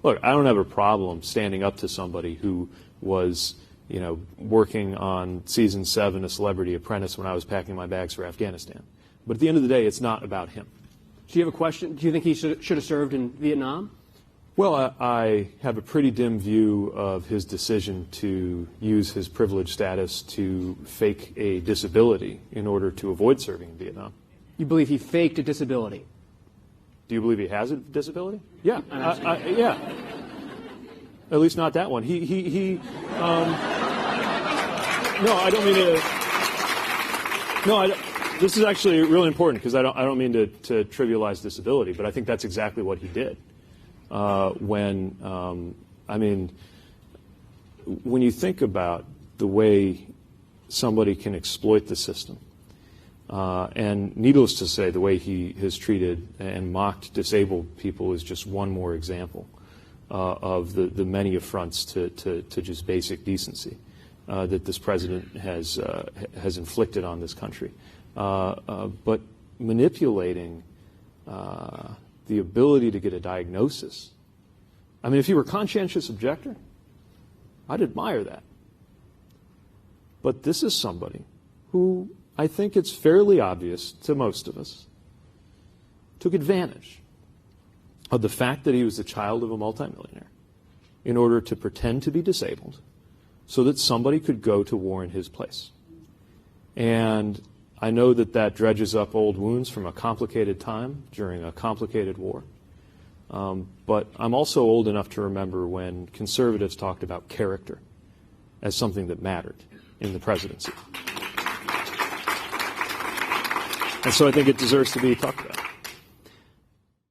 Look, I don't have a problem standing up to somebody who was, working on season 7 of Celebrity Apprentice when I was packing my bags for Afghanistan. But at the end of the day, it's not about him. Do you have a question? Do you think he should have served in Vietnam? Well, I have a pretty dim view of his decision to use his privileged status to fake a disability in order to avoid serving in Vietnam. You believe he faked a disability? Do you believe he has a disability? Yeah. Yeah. At least not that one. No, I don't mean to. No, this is actually really important because I don't mean to trivialize disability, but I think that's exactly what he did. When you think about the way somebody can exploit the system, and needless to say, the way he has treated and mocked disabled people is just one more example of the many affronts to just basic decency that this president has inflicted on this country. But manipulating the ability to get a diagnosis. I mean, if you were a conscientious objector, I'd admire that. But this is somebody who, I think it's fairly obvious to most of us, took advantage of the fact that he was the child of a multimillionaire in order to pretend to be disabled so that somebody could go to war in his place. And I know that dredges up old wounds from a complicated time during a complicated war. But I'm also old enough to remember when conservatives talked about character as something that mattered in the presidency. And so I think it deserves to be talked about.